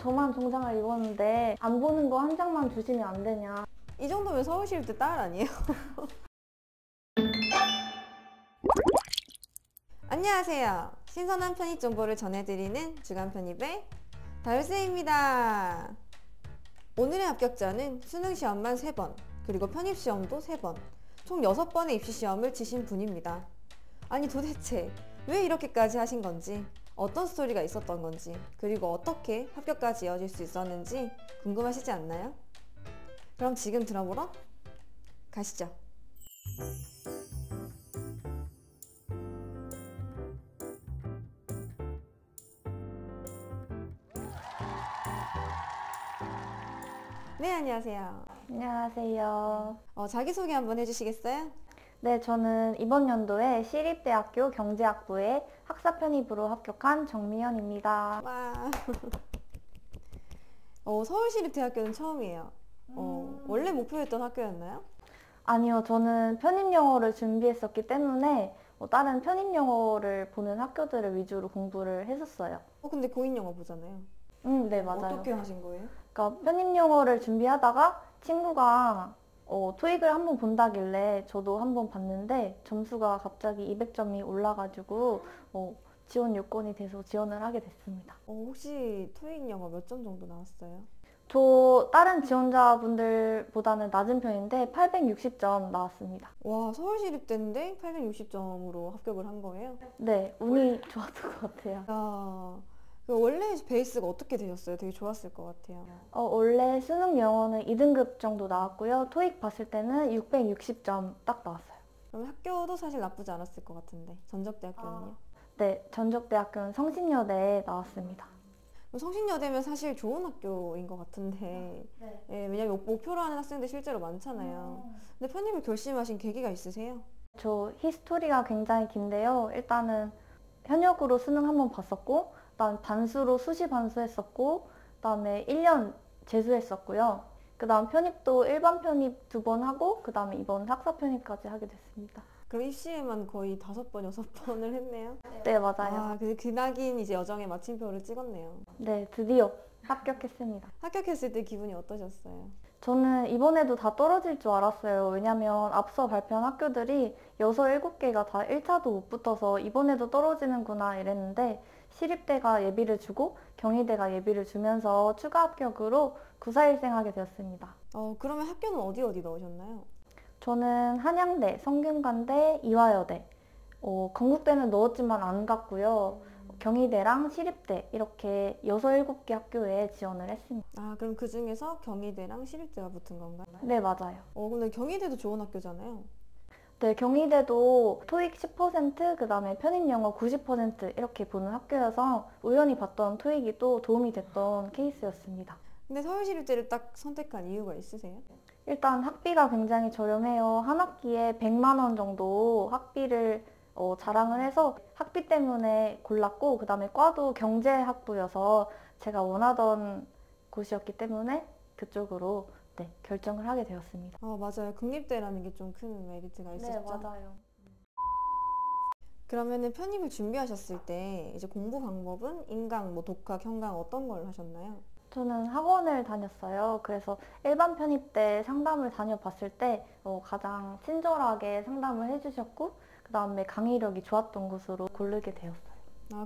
저만 정장을 입었는데 안 보는 거 한 장만 주시면 안 되냐. 이 정도면 서울시립대 딸 아니에요? 안녕하세요. 신선한 편입 정보를 전해드리는 주간 편입의 다율쌤입니다. 오늘의 합격자는 수능시험만 3번, 그리고 편입시험도 3번, 총 6번의 입시시험을 치신 분입니다. 아니 도대체 왜 이렇게까지 하신 건지, 어떤 스토리가 있었던 건지, 그리고 어떻게 합격까지 이어질 수 있었는지 궁금하시지 않나요? 그럼 지금 들어보러 가시죠. 네, 안녕하세요. 안녕하세요. 자기소개 한번 해주시겠어요? 네, 저는 이번 연도에 시립대학교 경제학부에 학사 편입으로 합격한 정미연입니다. 와. 서울시립대학교는 처음이에요. 원래 목표였던 학교였나요? 아니요, 저는 편입영어를 준비했었기 때문에 다른 편입영어를 보는 학교들을 위주로 공부를 했었어요. 근데 고인영어 보잖아요. 네, 맞아요. 어떻게 하신 거예요? 그러니까 편입영어를 준비하다가 친구가 토익을 한번 본다길래 저도 한번 봤는데 점수가 갑자기 200점이 올라가지고 지원 요건이 돼서 지원을 하게 됐습니다. 혹시 토익 영어 몇 점 정도 나왔어요? 저 다른 지원자분들보다는 낮은 편인데 860점 나왔습니다. 와, 서울시립대인데 860점으로 합격을 한 거예요? 네, 운이 좋았던 것 같아요. 원래 베이스가 어떻게 되셨어요? 되게 좋았을 것 같아요. 원래 수능 영어는 2등급 정도 나왔고요. 토익 봤을 때는 660점 딱 나왔어요. 그럼 학교도 사실 나쁘지 않았을 것 같은데 전적대학교는요? 네, 전적대학교는 성신여대에 나왔습니다. 성신여대면 사실 좋은 학교인 것 같은데 네. 예, 왜냐면 목표로 하는 학생들 실제로 많잖아요. 근데 편입을 결심하신 계기가 있으세요? 저 히스토리가 굉장히 긴데요. 일단은 현역으로 수능 한번 봤었고, 그다음 반수로 수시 반수했었고, 그다음에 1년 재수했었고요. 그다음 편입도 일반 편입 2번 하고, 그다음에 이번 학사 편입까지 하게 됐습니다. 그럼 입시에만 거의 5번, 6번을 했네요? 네, 맞아요. 근데 기나긴 이제 여정에 마침표를 찍었네요. 네, 드디어 합격했습니다. 합격했을 때 기분이 어떠셨어요? 저는 이번에도 다 떨어질 줄 알았어요. 왜냐면 앞서 발표한 학교들이 6, 7개가 다 1차도 못 붙어서 이번에도 떨어지는구나 이랬는데 시립대가 예비를 주고 경희대가 예비를 주면서 추가 합격으로 941생하게 되었습니다. 그러면 학교는 어디 넣으셨나요? 저는 한양대, 성균관대, 이화여대, 건국대는 넣었지만 안 갔고요. 경희대랑 시립대 이렇게 6, 7개 학교에 지원을 했습니다. 그럼 그 중에서 경희대랑 시립대가 붙은 건가요? 네, 맞아요. 근데 경희대도 좋은 학교잖아요. 네, 경희대도 토익 10%, 그 다음에 편입영어 90% 이렇게 보는 학교여서 우연히 봤던 토익이 또 도움이 됐던 케이스였습니다. 근데 서울시립대를 딱 선택한 이유가 있으세요? 일단 학비가 굉장히 저렴해요. 한 학기에 100만 원 정도 학비를 자랑을 해서 학비 때문에 골랐고, 그 다음에 과도 경제학부여서 제가 원하던 곳이었기 때문에 그쪽으로 결정을 하게 되었습니다. 맞아요. 국립대라는 게 좀 큰 메리트가 있었죠. 네, 맞아요. 그러면은 편입을 준비하셨을 때 이제 공부 방법은 인강, 독학, 현강 어떤 걸 하셨나요? 저는 학원을 다녔어요. 그래서 일반 편입 때 상담을 다녀봤을 때 가장 친절하게 상담을 해주셨고, 그 다음에 강의력이 좋았던 곳으로 고르게 되었어요.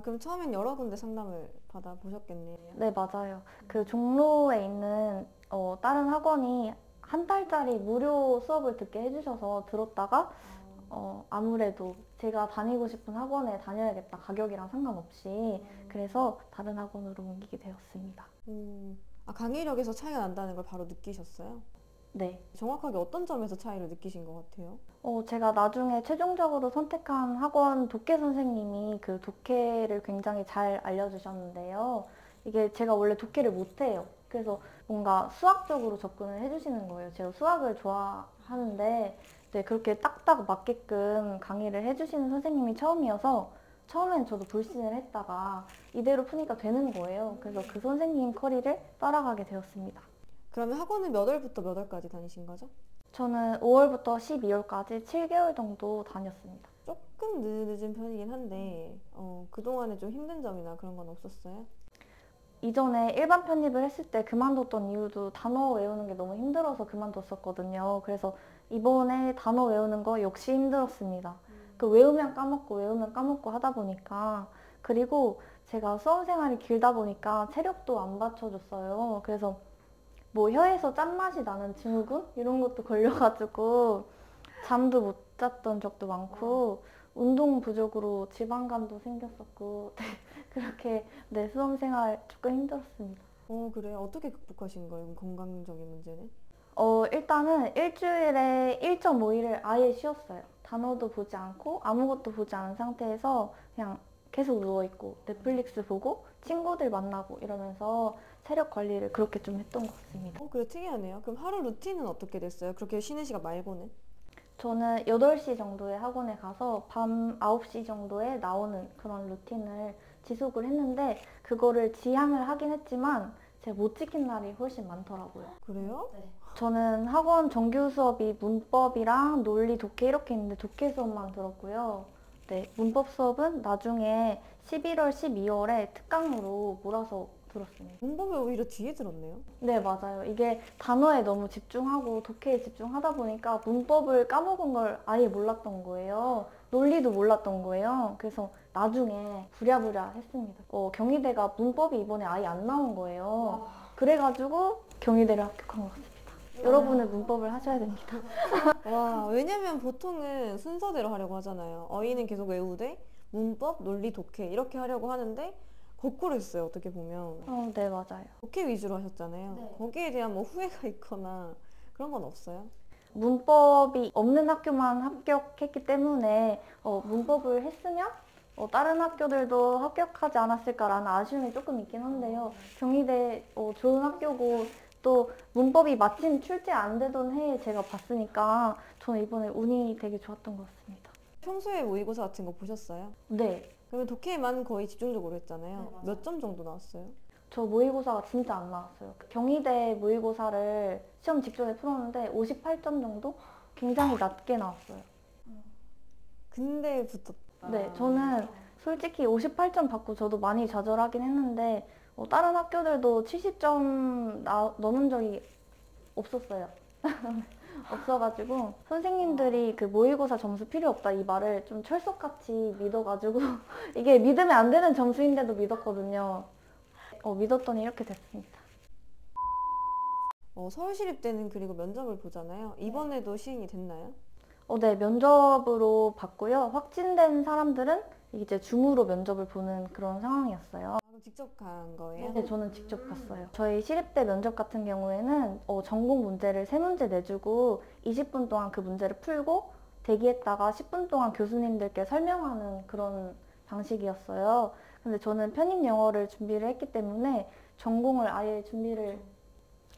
그럼 처음엔 여러 군데 상담을 받아보셨겠네요. 네, 맞아요. 그 종로에 있는 다른 학원이 한 달짜리 무료 수업을 듣게 해주셔서 들었다가 아무래도 제가 다니고 싶은 학원에 다녀야겠다, 가격이랑 상관없이. 그래서 다른 학원으로 옮기게 되었습니다. 강의력에서 차이가 난다는 걸 바로 느끼셨어요? 네. 정확하게 어떤 점에서 차이를 느끼신 것 같아요? 제가 나중에 최종적으로 선택한 학원 독해 선생님이 그 독해를 굉장히 잘 알려주셨는데요. 이게 제가 원래 독해를 못해요. 그래서 뭔가 수학적으로 접근을 해주시는 거예요. 제가 수학을 좋아하는데 그렇게 딱딱 맞게끔 강의를 해주시는 선생님이 처음이어서 처음엔 저도 불신을 했다가 이대로 푸니까 되는 거예요. 그래서 그 선생님 커리를 따라가게 되었습니다. 그러면 학원은 몇 월부터 몇 월까지 다니신 거죠? 저는 5월부터 12월까지 7개월 정도 다녔습니다. 조금 늦은 편이긴 한데 그동안에 좀 힘든 점이나 그런 건 없었어요? 이전에 일반 편입을 했을 때 그만뒀던 이유도 단어 외우는 게 너무 힘들어서 그만뒀었거든요. 그래서 이번에 단어 외우는 거 역시 힘들었습니다. 그 외우면 까먹고 하다 보니까. 그리고 제가 수험 생활이 길다 보니까 체력도 안 받쳐줬어요. 그래서 뭐 혀에서 짠맛이 나는 증후군? 이런 것도 걸려가지고 잠도 못 잤던 적도 많고 운동 부족으로 지방간도 생겼었고 그렇게 네, 수험 생활 조금 힘들었습니다. 그래요? 어떻게 극복하신 거예요? 건강적인 문제는? 일단은 일주일에 1.5일을 아예 쉬었어요. 단어도 보지 않고 아무것도 보지 않은 상태에서 그냥 계속 누워있고 넷플릭스 보고 친구들 만나고 이러면서 체력 관리를 그렇게 좀 했던 것 같습니다. 그래 특이하네요. 그럼 하루 루틴은 어떻게 됐어요? 그렇게 쉬는 시간 말고는? 저는 8시 정도에 학원에 가서 밤 9시 정도에 나오는 그런 루틴을 지속을 했는데 그거를 지향을 하긴 했지만 제가 못 지킨 날이 훨씬 많더라고요. 그래요? 저는 학원 정규 수업이 문법이랑 논리, 독해 이렇게 있는데 독해 수업만 들었고요. 네, 문법 수업은 나중에 11월, 12월에 특강으로 몰아서 들었습니다. 문법에 오히려 뒤에 들었네요. 네, 맞아요. 이게 단어에 너무 집중하고 독해에 집중하다 보니까 문법을 까먹은 걸 아예 몰랐던 거예요. 논리도 몰랐던 거예요. 그래서 나중에 부랴부랴 했습니다. 경희대가 문법이 이번에 아예 안 나온 거예요. 그래가지고 경희대를 합격한 것 같습니다. 여러분은 문법을 하셔야 됩니다. 와, 왜냐면 보통은 순서대로 하려고 하잖아요. 어휘는 계속 외우되 문법, 논리, 독해 이렇게 하려고 하는데 거꾸로 했어요. 어떻게 보면. 네, 맞아요. 독해 위주로 하셨잖아요. 네. 거기에 대한 뭐 후회가 있거나 그런 건 없어요? 문법이 없는 학교만 합격했기 때문에 문법을 했으면 다른 학교들도 합격하지 않았을까라는 아쉬움이 조금 있긴 한데요. 경희대 좋은 학교고 또 문법이 마침 출제 안 되던 해에 제가 봤으니까 저는 이번에 운이 되게 좋았던 것 같습니다. 평소에 모의고사 같은 거 보셨어요? 네, 그러면 독해만 거의 집중적으로 했잖아요. 네, 맞아요. 몇 점 정도 나왔어요? 저 모의고사가 진짜 안 나왔어요. 경희대 모의고사를 시험 직전에 풀었는데 58점 정도? 굉장히 낮게 나왔어요. 근데 붙었다. 네, 저는 솔직히 58점 받고 저도 많이 좌절하긴 했는데 다른 학교들도 70점 넘은 적이 없었어요. 없어가지고 선생님들이 그 모의고사 점수 필요 없다 이 말을 좀 철석같이 믿어가지고 이게 믿으면 안 되는 점수인데도 믿었거든요. 믿었더니 이렇게 됐습니다. 서울시립대는 그리고 면접을 보잖아요. 이번에도 시행이 됐나요? 네, 면접으로 봤고요. 확진된 사람들은 이제 줌으로 면접을 보는 그런 상황이었어요. 그럼 직접 간 거예요? 네, 저는 직접 갔어요. 저희 시립대 면접 같은 경우에는 전공 문제를 3문제 내주고 20분 동안 그 문제를 풀고 대기했다가 10분 동안 교수님들께 설명하는 그런 방식이었어요. 근데 저는 편입 영어를 준비를 했기 때문에 전공을 아예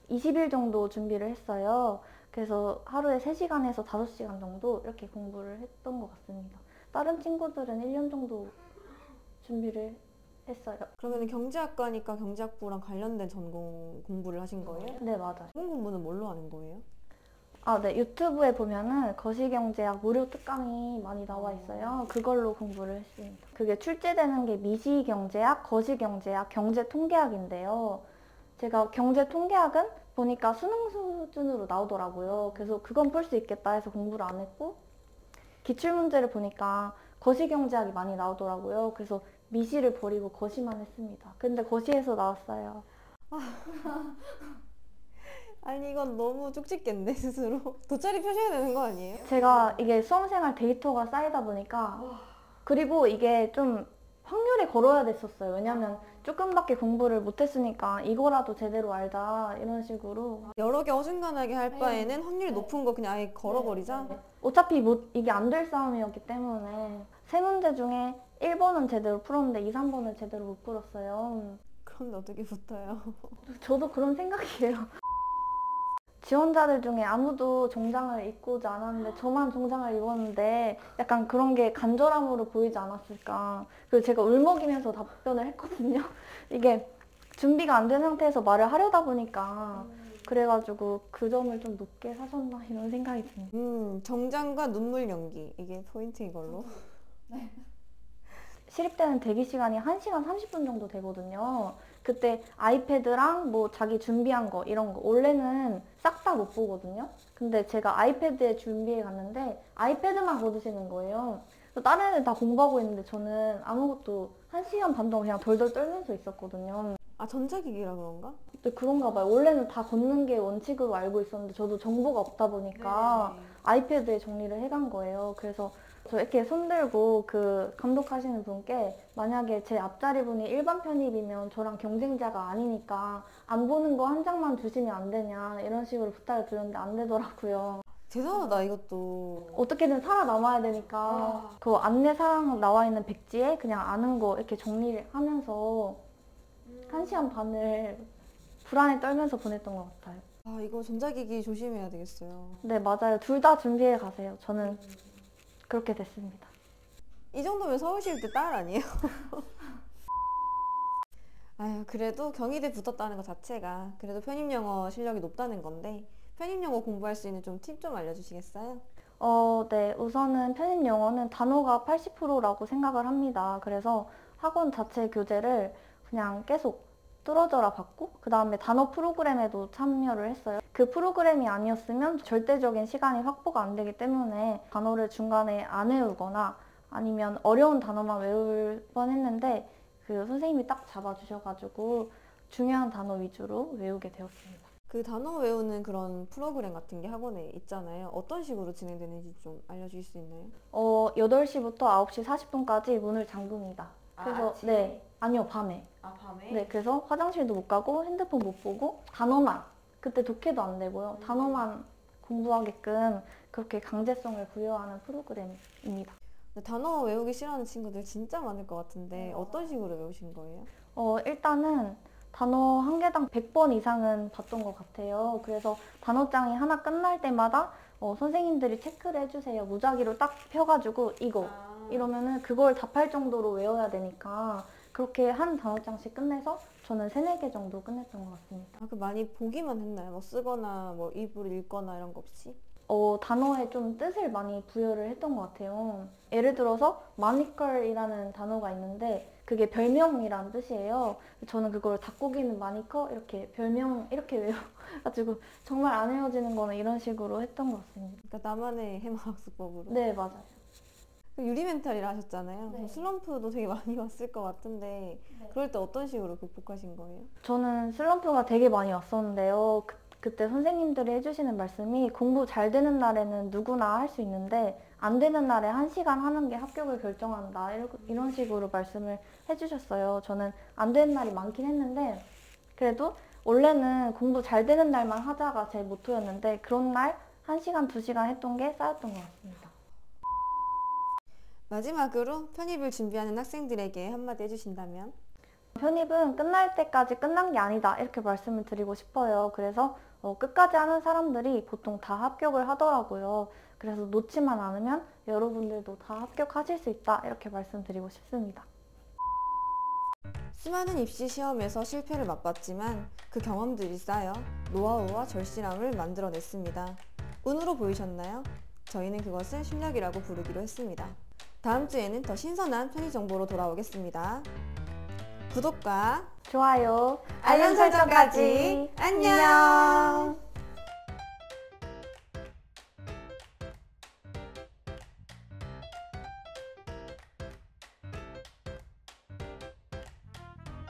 20일 정도 준비를 했어요. 그래서 하루에 3시간에서 5시간 정도 이렇게 공부를 했던 것 같습니다. 다른 친구들은 1년 정도 준비를 했어요. 그러면 경제학과니까 경제학부랑 관련된 전공 공부를 하신 거예요? 네, 맞아요. 전공 공부는 뭘로 하는 거예요? 네, 유튜브에 보면은 거시경제학 무료 특강이 많이 나와 있어요. 그걸로 공부를 했습니다. 그게 출제되는 게 미시경제학, 거시경제학, 경제통계학인데요. 제가 경제통계학은 보니까 수능 수준으로 나오더라고요. 그래서 그건 풀 수 있겠다 해서 공부를 안 했고 기출문제를 보니까 거시경제학이 많이 나오더라고요. 그래서 미시를 버리고 거시만 했습니다. 근데 거시에서 나왔어요. 아니 이건 너무 쪽집게인데 스스로 돗자리 펴셔야 되는 거 아니에요? 제가 이게 수험생활 데이터가 쌓이다 보니까 그리고 이게 좀 확률에 걸어야 됐었어요. 왜냐면 조금밖에 공부를 못했으니까 이거라도 제대로 알자 이런 식으로. 여러 개 어중간하게 할 바에는 확률이 높은 거 그냥 아예 걸어버리자? 어차피 이게 안 될 싸움이었기 때문에 3문제 중에 1번은 제대로 풀었는데 2, 3번을 제대로 못 풀었어요. 그런데 어떻게 붙어요? 저도 그런 생각이에요. 지원자들 중에 아무도 정장을 입고자 않았는데 저만 정장을 입었는데 약간 그런 게 간절함으로 보이지 않았을까. 그리고 제가 울먹이면서 답변을 했거든요. 이게 준비가 안 된 상태에서 말을 하려다 보니까 그래가지고 그 점을 좀 높게 사셨나 이런 생각이 듭니다. 정장과 눈물 연기 이게 포인트인 걸로. 시립대는 대기 시간이 1시간 30분 정도 되거든요. 그때 아이패드랑 뭐 자기 준비한 거 이런 거 원래는 싹 다 못 보거든요. 근데 제가 아이패드에 준비해 갔는데 아이패드만 거두시는 거예요. 그래서 다른 애들 다 공부하고 있는데 저는 아무것도 1시간 반 동안 그냥 덜덜 떨면서 있었거든요. 아, 전자기기라 그런가? 근데 그런가 봐요. 원래는 다 걷는 게 원칙으로 알고 있었는데 저도 정보가 없다 보니까 아이패드에 정리를 해간 거예요. 그래서 저 이렇게 손들고 그 감독하시는 분께 만약에 제 앞자리 분이 일반 편입이면 저랑 경쟁자가 아니니까 안 보는 거 한 장만 주시면 안 되냐 이런 식으로 부탁을 드렸는데 안 되더라고요. 대단하다, 이것도. 어떻게든 살아남아야 되니까 그 안내사항 나와 있는 백지에 그냥 아는 거 이렇게 정리를 하면서 1시간 반을 불안에 떨면서 보냈던 것 같아요. 아, 이거 전자기기 조심해야 되겠어요. 네, 맞아요. 둘 다 준비해 가세요. 저는 그렇게 됐습니다. 이 정도면 서울시립대 딸 아니에요? 아유, 그래도 경희대 붙었다는 것 자체가 그래도 편입영어 실력이 높다는 건데 편입영어 공부할 수 있는 좀 팁 좀 알려주시겠어요? 네. 우선은 편입 영어는 단어가 80%라고 생각을 합니다. 그래서 학원 자체 교재를 그냥 계속 뚫어져라 받고 그 다음에 단어 프로그램에도 참여를 했어요. 그 프로그램이 아니었으면 절대적인 시간이 확보가 안 되기 때문에 단어를 중간에 안 외우거나 아니면 어려운 단어만 외울 뻔했는데 그 선생님이 딱 잡아주셔가지고 중요한 단어 위주로 외우게 되었습니다. 그 단어 외우는 그런 프로그램 같은 게 학원에 있잖아요. 어떤 식으로 진행되는지 좀 알려주실 수 있나요? 8시부터 9시 40분까지 문을 잠급니다. 그래서 아침에? 네. 아니요, 밤에. 아, 밤에? 네, 그래서 화장실도 못 가고 핸드폰 못 보고 단어만 그때 독해도 안 되고요. 단어만 공부하게끔 그렇게 강제성을 부여하는 프로그램입니다. 근데 단어 외우기 싫어하는 친구들 진짜 많을 것 같은데 어떤 식으로 외우신 거예요? 일단은 단어 한 개당 100번 이상은 봤던 것 같아요. 그래서 단어장이 하나 끝날 때마다 선생님들이 체크를 해주세요. 무작위로 딱 펴가지고 이거 이러면은 그걸 답할 정도로 외워야 되니까 그렇게 한 단어장씩 끝내서 저는 3, 4개 정도 끝냈던 것 같습니다. 아, 그 많이 보기만 했나요? 뭐 쓰거나 뭐 입으로 읽거나 이런 거 없이? 단어에 좀 뜻을 많이 부여를 했던 것 같아요. 예를 들어서 마니컬이라는 단어가 있는데 그게 별명이란 뜻이에요. 저는 그걸 닭고기는 마니커 이렇게 별명 이렇게 외워가지고 정말 안 외워지는 거는 이런 식으로 했던 것 같습니다. 그러니까 나만의 해마학습법으로? 네, 맞아요. 그 유리 멘탈이라 하셨잖아요. 네. 슬럼프도 되게 많이 왔을 것 같은데 그럴 때 어떤 식으로 극복하신 거예요? 저는 슬럼프가 되게 많이 왔었는데요. 그때 선생님들이 해주시는 말씀이 공부 잘 되는 날에는 누구나 할 수 있는데 안 되는 날에 1시간 하는 게 합격을 결정한다. 이런 식으로 말씀을 해주셨어요. 저는 안 되는 날이 많긴 했는데 그래도 원래는 공부 잘 되는 날만 하자가 제 모토였는데 그런 날 1시간, 2시간 했던 게 쌓였던 것 같습니다. 마지막으로 편입을 준비하는 학생들에게 한마디 해주신다면? 편입은 끝날 때까지 끝난 게 아니다 이렇게 말씀을 드리고 싶어요. 그래서 끝까지 하는 사람들이 보통 다 합격을 하더라고요. 그래서 놓지만 않으면 여러분들도 다 합격하실 수 있다 이렇게 말씀드리고 싶습니다. 수많은 입시 시험에서 실패를 맛봤지만 그 경험들이 쌓여 노하우와 절실함을 만들어냈습니다. 운으로 보이셨나요? 저희는 그것을 실력이라고 부르기로 했습니다. 다음 주에는 더 신선한 편입 정보로 돌아오겠습니다. 구독과 좋아요, 알람 설정까지 안녕!